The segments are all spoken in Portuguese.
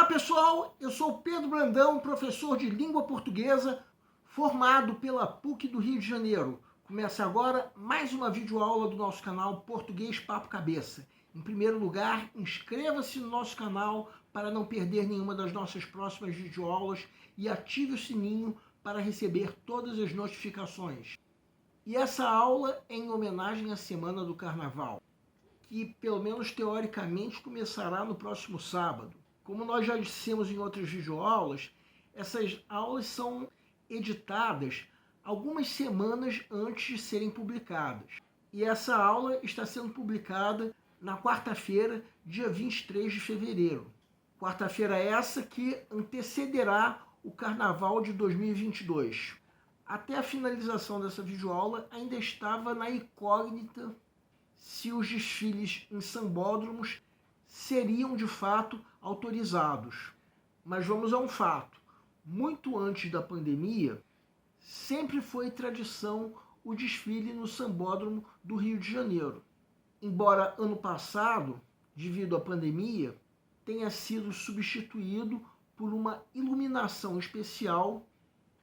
Olá pessoal, eu sou Pedro Brandão, professor de língua portuguesa, formado pela PUC do Rio de Janeiro. Começa agora mais uma videoaula do nosso canal Português Papo Cabeça. Em primeiro lugar, inscreva-se no nosso canal para não perder nenhuma das nossas próximas videoaulas e ative o sininho para receber todas as notificações. E essa aula é em homenagem à Semana do Carnaval, que pelo menos teoricamente começará no próximo sábado. Como nós já dissemos em outras videoaulas, essas aulas são editadas algumas semanas antes de serem publicadas. E essa aula está sendo publicada na quarta-feira, dia 23 de fevereiro. Quarta-feira essa que antecederá o Carnaval de 2022. Até a finalização dessa videoaula ainda estava na incógnita se os desfiles em sambódromos seriam de fato autorizados. Mas vamos a um fato. Muito antes da pandemia, sempre foi tradição o desfile no Sambódromo do Rio de Janeiro. Embora ano passado, devido à pandemia, tenha sido substituído por uma iluminação especial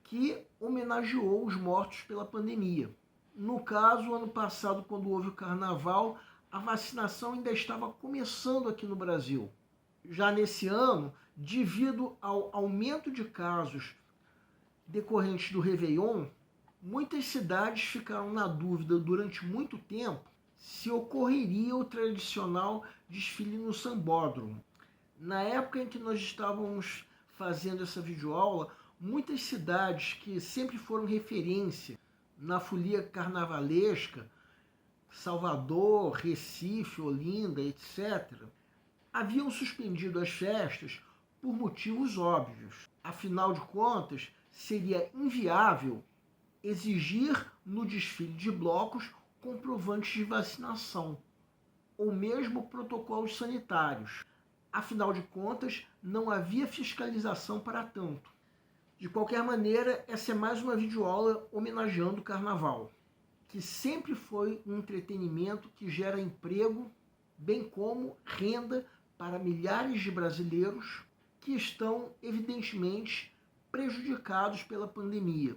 que homenageou os mortos pela pandemia. No caso, ano passado, quando houve o Carnaval, a vacinação ainda estava começando aqui no Brasil. Já nesse ano, devido ao aumento de casos decorrentes do Réveillon, muitas cidades ficaram na dúvida durante muito tempo se ocorreria o tradicional desfile no Sambódromo. Na época em que nós estávamos fazendo essa videoaula, muitas cidades que sempre foram referência na folia carnavalesca, Salvador, Recife, Olinda, etc., haviam suspendido as festas por motivos óbvios. Afinal de contas, seria inviável exigir no desfile de blocos comprovantes de vacinação, ou mesmo protocolos sanitários. Afinal de contas, não havia fiscalização para tanto. De qualquer maneira, essa é mais uma videoaula homenageando o Carnaval, que sempre foi um entretenimento que gera emprego, bem como renda para milhares de brasileiros que estão, evidentemente, prejudicados pela pandemia.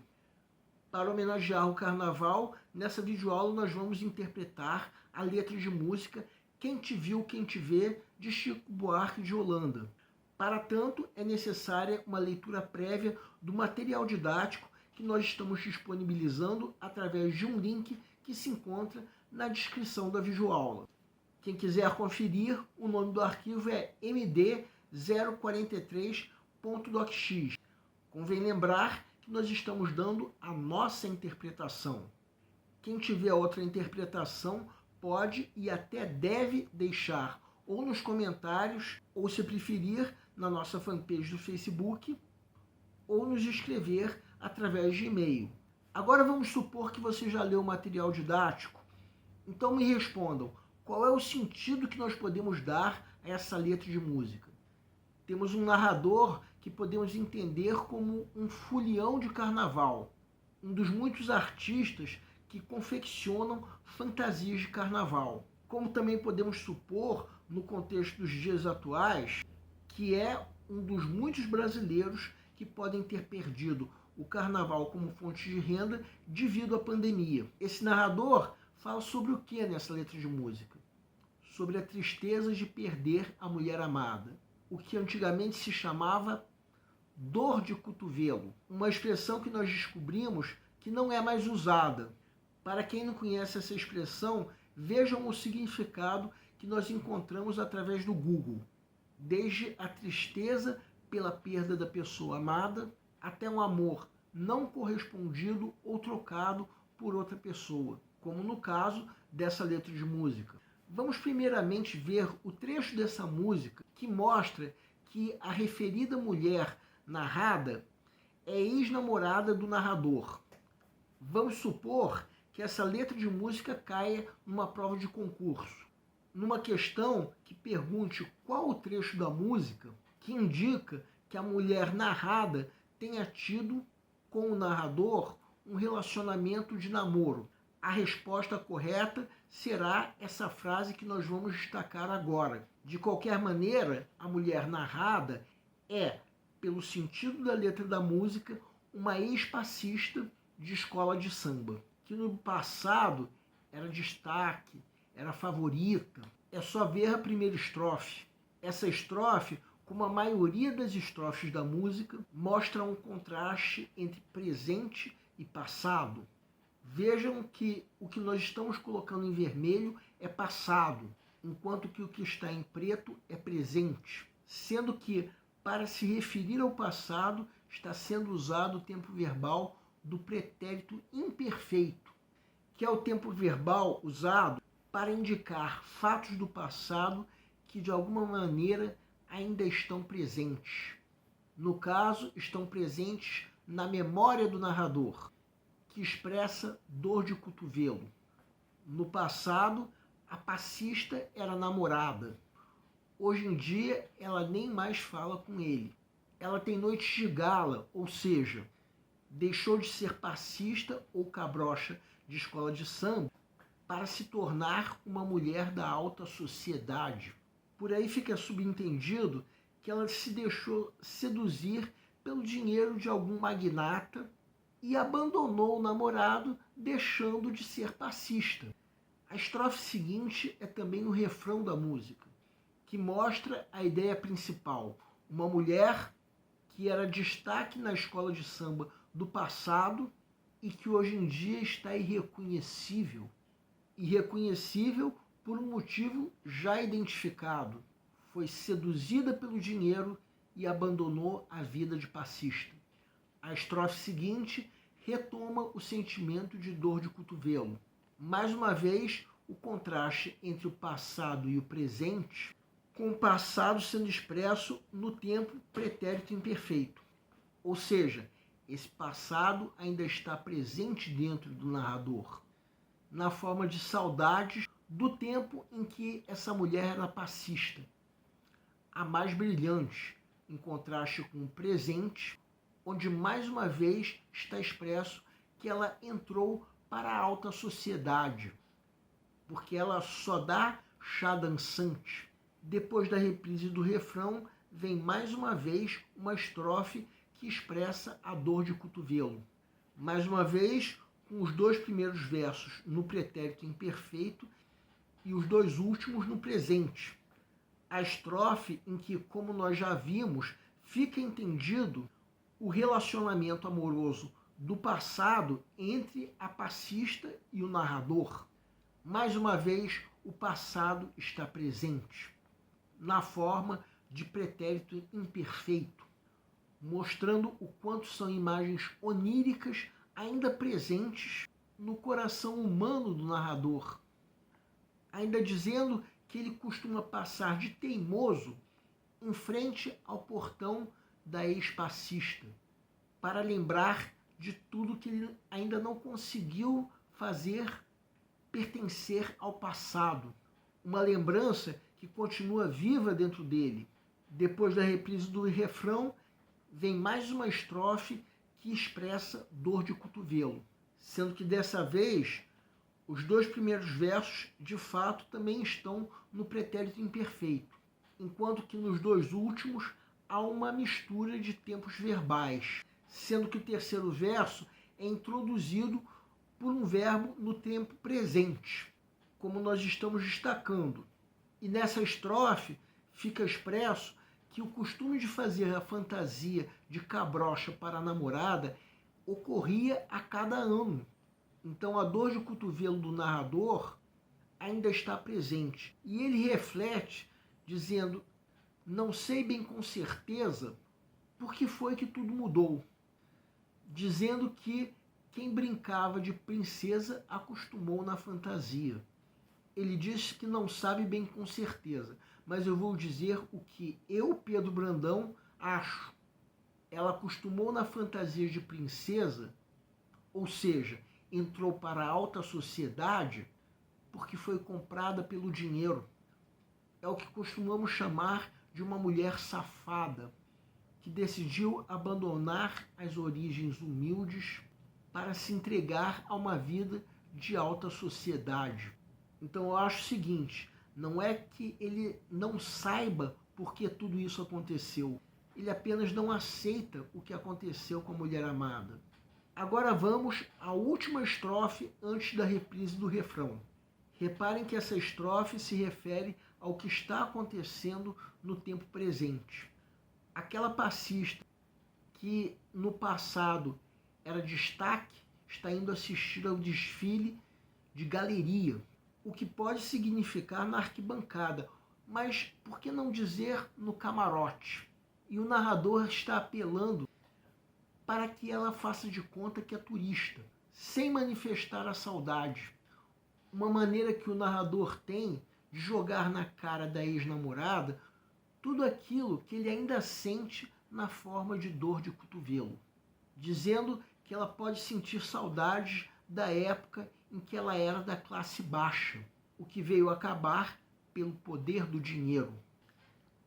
Para homenagear o Carnaval, nessa videoaula nós vamos interpretar a letra de música Quem Te Viu, Quem Te Vê, de Chico Buarque de Holanda. Para tanto, é necessária uma leitura prévia do material didático que nós estamos disponibilizando através de um link que se encontra na descrição da videoaula. Quem quiser conferir, o nome do arquivo é md043.docx. Convém lembrar que nós estamos dando a nossa interpretação. Quem tiver outra interpretação pode e até deve deixar ou nos comentários, ou se preferir, na nossa fanpage do Facebook, ou nos escrever através de e-mail. Agora vamos supor que você já leu o material didático. Então me respondam, qual é o sentido que nós podemos dar a essa letra de música? Temos um narrador que podemos entender como um folião de carnaval, um dos muitos artistas que confeccionam fantasias de carnaval. Como também podemos supor, no contexto dos dias atuais, que é um dos muitos brasileiros que podem ter perdido o carnaval como fonte de renda devido à pandemia. Esse narrador fala sobre o que nessa letra de música? Sobre a tristeza de perder a mulher amada, o que antigamente se chamava dor de cotovelo, uma expressão que nós descobrimos que não é mais usada. Para quem não conhece essa expressão, vejam o significado que nós encontramos através do Google. Desde a tristeza pela perda da pessoa amada, até um amor não correspondido ou trocado por outra pessoa, como no caso dessa letra de música. Vamos primeiramente ver o trecho dessa música que mostra que a referida mulher narrada é ex-namorada do narrador. Vamos supor que essa letra de música caia numa prova de concurso, numa questão que pergunte qual o trecho da música que indica que a mulher narrada tenha tido com o narrador um relacionamento de namoro. A resposta correta será essa frase que nós vamos destacar agora. De qualquer maneira, a mulher narrada É, pelo sentido da letra da música, uma ex-passista de escola de samba, que no passado era destaque, era favorita. É só ver a primeira estrofe. Essa estrofe, como a maioria das estrofes da música, mostra um contraste entre presente e passado. Vejam que o que nós estamos colocando em vermelho é passado, enquanto que o que está em preto é presente, sendo que, para se referir ao passado, está sendo usado o tempo verbal do pretérito imperfeito, que é o tempo verbal usado para indicar fatos do passado que, de alguma maneira, ainda estão presentes. No caso, estão presentes na memória do narrador, que expressa dor de cotovelo. No passado, a passista era namorada. Hoje em dia, ela nem mais fala com ele. Ela tem noites de gala, ou seja, deixou de ser passista ou cabrocha de escola de samba para se tornar uma mulher da alta sociedade. Por aí fica subentendido que ela se deixou seduzir pelo dinheiro de algum magnata e abandonou o namorado, deixando de ser passista. A estrofe seguinte é também o refrão da música, que mostra a ideia principal. Uma mulher que era destaque na escola de samba do passado e que hoje em dia está irreconhecível. Irreconhecível por um motivo já identificado. Foi seduzida pelo dinheiro e abandonou a vida de passista. A estrofe seguinte retoma o sentimento de dor de cotovelo. Mais uma vez, o contraste entre o passado e o presente, com o passado sendo expresso no tempo pretérito imperfeito. Ou seja, esse passado ainda está presente dentro do narrador, na forma de saudades do tempo em que essa mulher era passista, a mais brilhante, em contraste com o presente, onde mais uma vez está expresso que ela entrou para a alta sociedade, porque ela só dá chá dançante. Depois da reprise do refrão, vem mais uma vez uma estrofe que expressa a dor de cotovelo. Mais uma vez, com os dois primeiros versos no pretérito imperfeito e os dois últimos no presente. A estrofe em que, como nós já vimos, fica entendido o relacionamento amoroso do passado entre a passista e o narrador. Mais uma vez, o passado está presente, na forma de pretérito imperfeito, mostrando o quanto são imagens oníricas ainda presentes no coração humano do narrador, ainda dizendo que ele costuma passar de teimoso em frente ao portão da ex-passista, para lembrar de tudo que ele ainda não conseguiu fazer pertencer ao passado. Uma lembrança que continua viva dentro dele. Depois da reprise do refrão, vem mais uma estrofe que expressa dor de cotovelo, sendo que dessa vez os dois primeiros versos de fato também estão no pretérito imperfeito, enquanto que nos dois últimos há uma mistura de tempos verbais, sendo que o terceiro verso é introduzido por um verbo no tempo presente, como nós estamos destacando. E nessa estrofe fica expresso que o costume de fazer a fantasia de cabrocha para a namorada ocorria a cada ano. Então a dor de cotovelo do narrador ainda está presente. E ele reflete dizendo: não sei bem com certeza por que foi que tudo mudou. Dizendo que quem brincava de princesa acostumou na fantasia. Ele diz que não sabe bem com certeza, mas eu vou dizer o que eu, Pedro Brandão, acho. Ela acostumou na fantasia de princesa, ou seja, entrou para a alta sociedade porque foi comprada pelo dinheiro. É o que costumamos chamar de uma mulher safada, que decidiu abandonar as origens humildes para se entregar a uma vida de alta sociedade. Então eu acho o seguinte, não é que ele não saiba por que tudo isso aconteceu. ele apenas não aceita o que aconteceu com a mulher amada. Agora vamos à última estrofe antes da reprise do refrão. Reparem que essa estrofe se refere ao que está acontecendo no tempo presente. Aquela passista que no passado era destaque está indo assistir ao desfile de galeria, o que pode significar na arquibancada, mas por que não dizer no camarote? E o narrador está apelando para que ela faça de conta que é turista, sem manifestar a saudade. Uma maneira que o narrador tem de jogar na cara da ex-namorada tudo aquilo que ele ainda sente na forma de dor de cotovelo, dizendo que ela pode sentir saudades da época em que ela era da classe baixa, o que veio acabar pelo poder do dinheiro.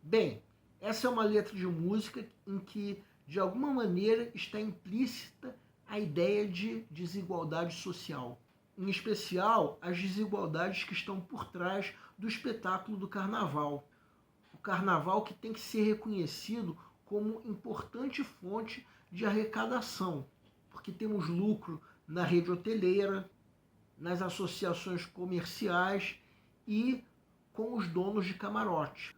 Bem, essa é uma letra de música em que, de alguma maneira, está implícita a ideia de desigualdade social. Em especial, as desigualdades que estão por trás do espetáculo do carnaval. O carnaval que tem que ser reconhecido como importante fonte de arrecadação, porque temos lucro na rede hoteleira, nas associações comerciais e com os donos de camarote.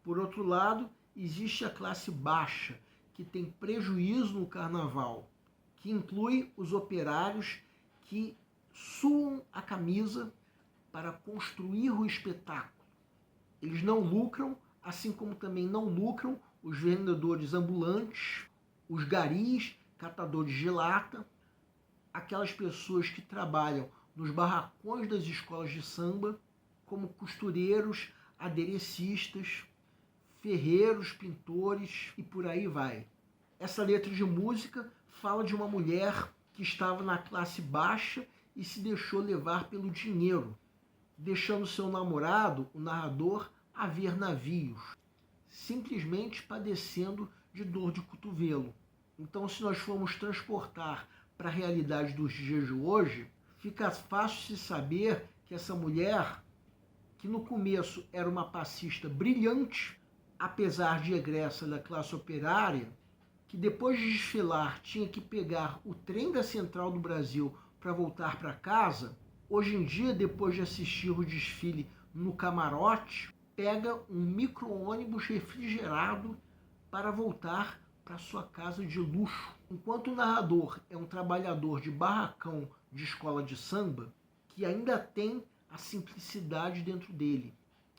Por outro lado, existe a classe baixa, que tem prejuízo no carnaval, que inclui os operários que suam a camisa para construir o espetáculo. Eles não lucram, assim como também não lucram os vendedores ambulantes, os garis, catadores de lata, aquelas pessoas que trabalham nos barracões das escolas de samba, como costureiros, aderecistas, ferreiros, pintores e por aí vai. Essa letra de música fala de uma mulher que estava na classe baixa e se deixou levar pelo dinheiro, deixando seu namorado, o narrador, a ver navios, simplesmente padecendo de dor de cotovelo. Então, se nós formos transportar para a realidade dos dias de hoje, fica fácil de saber que essa mulher, que no começo era uma passista brilhante, apesar de egressa da classe operária, que depois de desfilar tinha que pegar o trem da Central do Brasil para voltar para casa, hoje em dia, depois de assistir o desfile no camarote, pega um micro-ônibus refrigerado para voltar para sua casa de luxo. Enquanto o narrador é um trabalhador de barracão de escola de samba, que ainda tem a simplicidade dentro dele,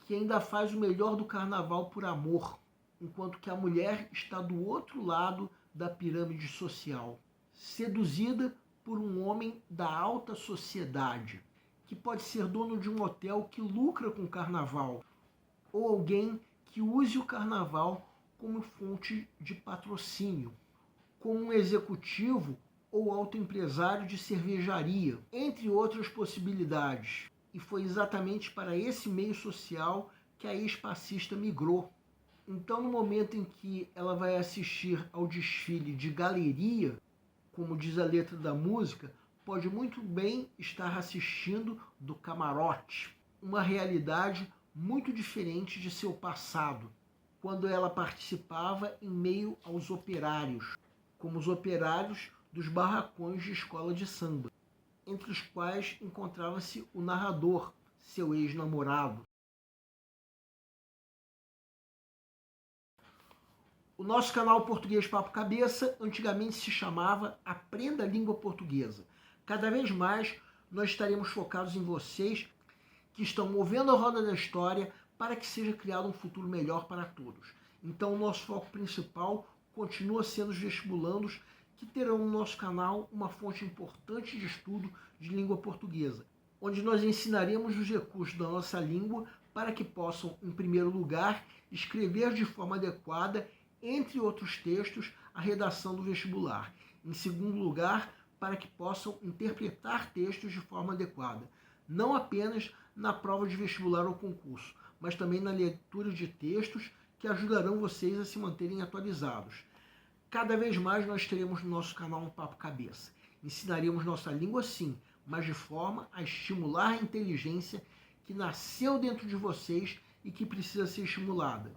que ainda faz o melhor do carnaval por amor, enquanto que a mulher está do outro lado da pirâmide social, seduzida por um homem da alta sociedade, que pode ser dono de um hotel que lucra com o carnaval, ou alguém que use o carnaval como fonte de patrocínio, como um executivo ou autoempresário de cervejaria, entre outras possibilidades. E foi exatamente para esse meio social que a ex-passista migrou. Então, no momento em que ela vai assistir ao desfile de galeria, como diz a letra da música, pode muito bem estar assistindo do camarote, uma realidade muito diferente de seu passado, quando ela participava em meio aos operários, como os operários dos barracões de escola de samba, entre os quais encontrava-se o narrador, seu ex-namorado. O nosso canal Português Papo Cabeça antigamente se chamava Aprenda a Língua Portuguesa. Cada vez mais nós estaremos focados em vocês que estão movendo a roda da história para que seja criado um futuro melhor para todos. Então o nosso foco principal continua sendo os vestibulandos, que terão no nosso canal uma fonte importante de estudo de língua portuguesa, onde nós ensinaremos os recursos da nossa língua para que possam, em primeiro lugar, escrever de forma adequada, entre outros textos, a redação do vestibular. Em segundo lugar, para que possam interpretar textos de forma adequada, não apenas na prova de vestibular ou concurso, mas também na leitura de textos que ajudarão vocês a se manterem atualizados. Cada vez mais nós teremos no nosso canal um Papo Cabeça. Ensinaremos nossa língua sim, mas de forma a estimular a inteligência que nasceu dentro de vocês e que precisa ser estimulada.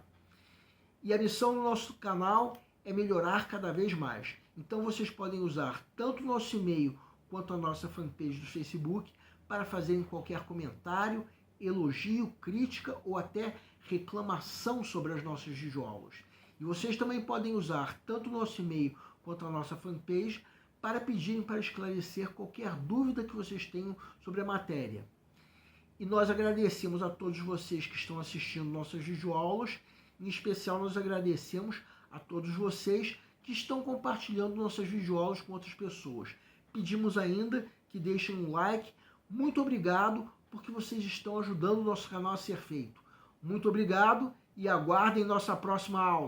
E a missão do nosso canal é melhorar cada vez mais. Então vocês podem usar tanto o nosso e-mail quanto a nossa fanpage do Facebook para fazerem qualquer comentário, elogio, crítica ou até reclamação sobre as nossas videoaulas. E vocês também podem usar tanto o nosso e-mail quanto a nossa fanpage para pedirem para esclarecer qualquer dúvida que vocês tenham sobre a matéria. E nós agradecemos a todos vocês que estão assistindo nossas videoaulas. Em especial, nós agradecemos a todos vocês que estão compartilhando nossas videoaulas com outras pessoas. Pedimos ainda que deixem um like. Muito obrigado, porque vocês estão ajudando o nosso canal a ser feito. Muito obrigado e aguardem nossa próxima aula.